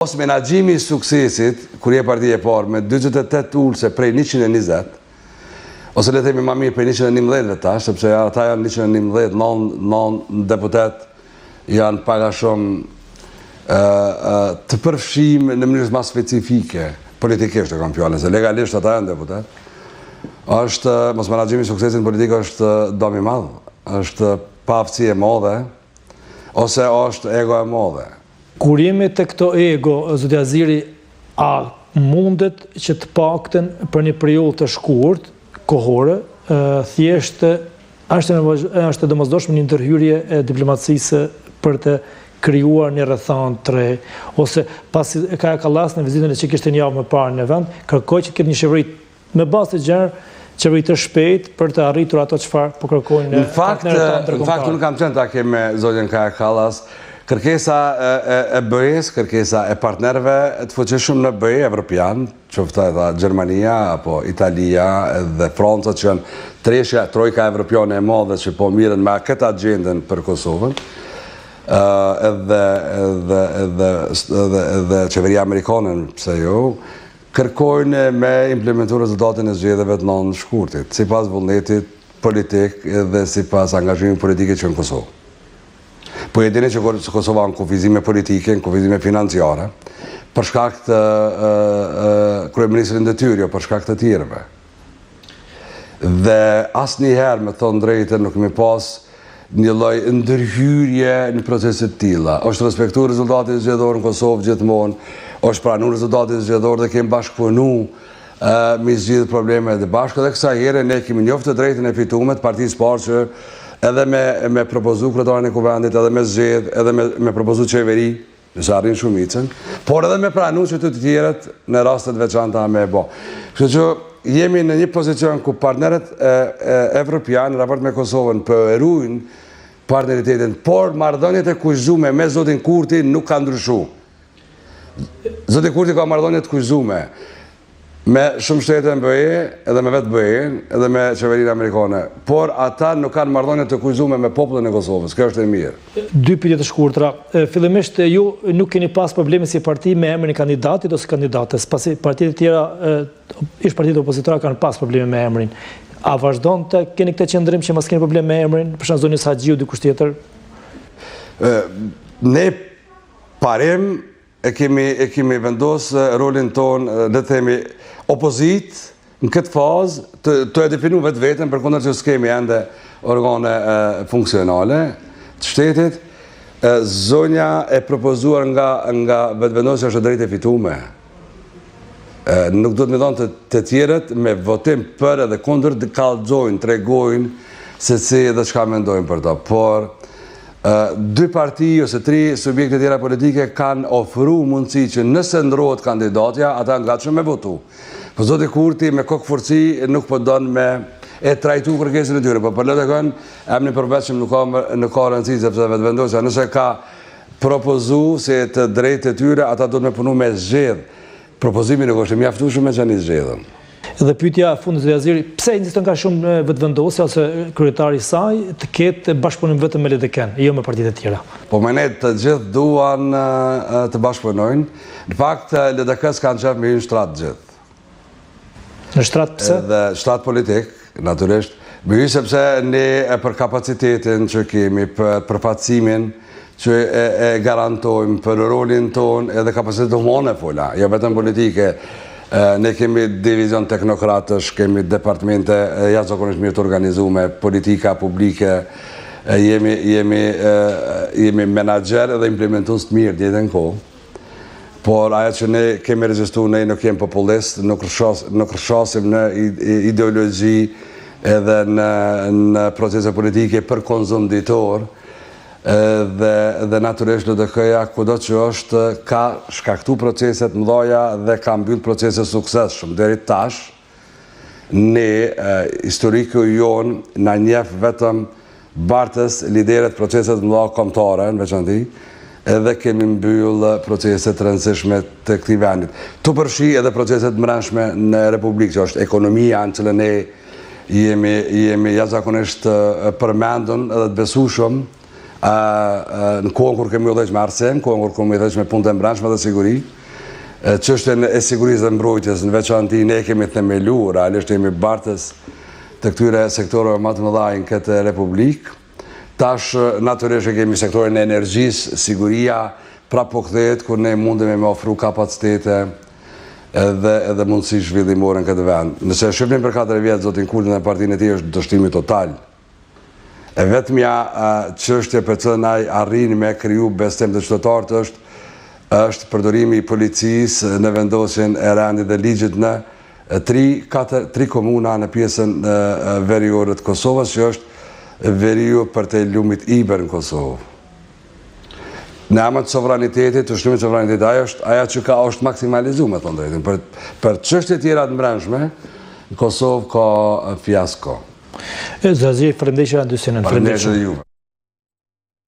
Ose menaxhimi I suksesit, kur je partia e parë me 48 ulse prej 120, ose le të themi më mirë prej 111 tash, sepse ata janë 111, 9 deputet janë paga shumë të përfshim në mënyrë më specifike, politikisht e kam fjalën, se legalisht ata janë deputet. Është mos menaxhimi I suksesit në politikë është dëm I madh, është pavësi e madhe, ose është ego e madhe. Kur jemi të këto ego, zoti Aziri, a mundet që të paktën për një periudhë të shkurt, kohore, thjesht është domosdoshme një ndërhyrje e diplomacisë për të krijuar një rrethanë të re, ose pasi Kaja Kallas në vizitën e që kishte një javë më parë në vend, kërkoi që të ketë një qeveri me bazë të gjerë, qeveri të shpejt për të arritur ato çfarë po kërkojnë. Në fakt, unë kam qenë ta me zonjën Kaja Kallas. Kërkesa e BE-s, kërkesa e partnerve të fuqishëm në BE evropian, qoftë Gjermania, apo Italia dhe Franca, që janë trojka evropiane e madhe që po miren me këtë agendën për Kosovën, edhe qeveria amerikane, pse jo, kërkojnë me implementu rezultatin e zgjedhjeve të nëntë shkurtit, sipas vullnetit politik dhe sipas angazhimit politik që në Kosovë. Po e dini që Kosova në kufizime politike, në kufizime financiare, për shkak të kryeministrit detyrë, për shkak të tjerëve. Dhe asnjëherë, me thonë drejtën, nuk kemi pas një lloj ndërhyrje në proceset të tilla. Është respektuar rezultati zgjedhor në Kosovë gjithmonë, është pranuar rezultati zgjedhor dhe kemi bashkëpunuar me zgjidhje problemet e bashkë, dhe kësaj here ne kemi njoftë të drejtën e fituar të partisë parë që edhe me propozu kryetarin e kuvendit, edhe me zgjedh, edhe me propozu qeveri, nëse arrin shumicën, por edhe me pranu që të tjerët në rastet veçanta me bo. Kështu që jemi në një pozicion ku partneret evropian, në raport me Kosovën, përrujnë partneritetin, por marrëdhëniet e kushtume me zotin Kurti nuk ka ndryshu. Zoti Kurti ka marrëdhënie të kushtume me shumë shtete në BE, edhe me vetë BE, edhe me qeverinë amerikane. Por ata nuk kanë marrëdhënie të kushtume me popullin e Kosovës. Kjo është e mirë. Dy pyetje të shkurtra. Fillimisht ju nuk keni pas probleme si parti me emrin e kandidatit ose kandidates, pasi partitë e tjera, ish partitë opozitore kanë pas probleme me emrin. A vazhdon të keni këtë qëndrim që mos keni probleme me emrin, për shembull zonës Haxhiu dikush tjetër? Ne parim e kemi vendosur rolin ton, le të themi, opozit në këtë fazë të e definu vetë vetën, përkundër që s'kemi ende organe funksionale të shtetit. Zonja e propozuar nga vetëvendosja është drejt e fitume. Nuk do të me thonë të tjerët me votim për edhe kundër të kallëzojnë, tregojnë se si edhe çka mendojnë për to. Por dy parti ose tri subjekte tjera politike kanë ofru mundësi që nëse ndrohet kandidatja, ata ngatshëm me votu. Po zoti Kurti me kokë forci nuk po don me e trajtu kërkesën e tyre, po për letë e kënë, emni përveçëm nuk ka rëndësi, sepse vetëvendosja nëse ka propozu se të drejtë e tyre, ata do të me punu me zgjedh. Propozimi nuk është mjaftueshëm me që një zgjedhën. Dhe pyetja fundit të Aziri, pse insiston ka shumë vetëvendosja ose kryetari I saj të ketë bashkëpunim vetëm me LDK-n, jo me partitë e tjera? Po me ne të gjithë duan të bashkëpunojnë. Në fakt, LDK-s kanë qef me një shtrat gjithë. Në shtrat pse? Dhe shtrat politik, natyrisht. Me ju sepse ne për kapacitetin që kemi, për përfaqësimin që e garantojmë, për rolin ton edhe kapacitetin humane fola, jo vetëm politike. Ne kemi divizion teknokratësh, kemi departamente jashtëzakonisht mirë të organizume, politika publike, jemi menaxher edhe implementues të mirë djetë në kohë. Por ajo që ne kemi regjistruar, ne nuk jemi popullist, nuk rrshasim në ideologji edhe në procese politike për konzum ditor, dhe natyrisht LDK-ja kudo që është ka shkaktu proceset mëdha dhe ka mbyll procese suksesshëm deri tash. Ne historiku jonë na njeh vetëm bartës lideret proceset mëdha kombëtare në veçanti, edhe kemi mbyll proceset të rëndësishme të këtij vendit. Tu përfshi edhe proceset brendshme në Republikë, që është ekonomia në cilën ne jemi jashtëzakonisht përmendur edhe të besueshëm në kohën kur kemi udhëheq me arsim, kohën kur kemi udhëheq me punët e brendshme dhe siguri, çështjen e sigurisë dhe mbrojtjes, në veçanti ne kemi themeluar, realisht jemi bartës të këtyre sektorëve më të mëdha në këtë Republikë. Tash natyrisht kemi sektorin e energjisë, siguria prapë po kthehet kur ne mundemi me ofru kapacitete edhe mundësi zhvillimore në këtë vend. Nëse shifnim për 4 vjet zotin Kurti dhe partinë e tij është dështimi total. E vetmja çështje për të na arrin me kriju bestim të qytetarët është përdorimi i policisë në vendosjen e rendit dhe ligjit në 3 komuna në pjesën veriore të Kosovës, që është veriu për të lumit Iber në Kosovë. Në emër të sovranitetit, të shtimit sovranitetit, aja që është maksimalizuar, me thonë drejtën. Për çështje tjera të brendshme, në Kosovë ka fiasko. Zazir, faleminderit që na ndjesën. Faleminderit juve.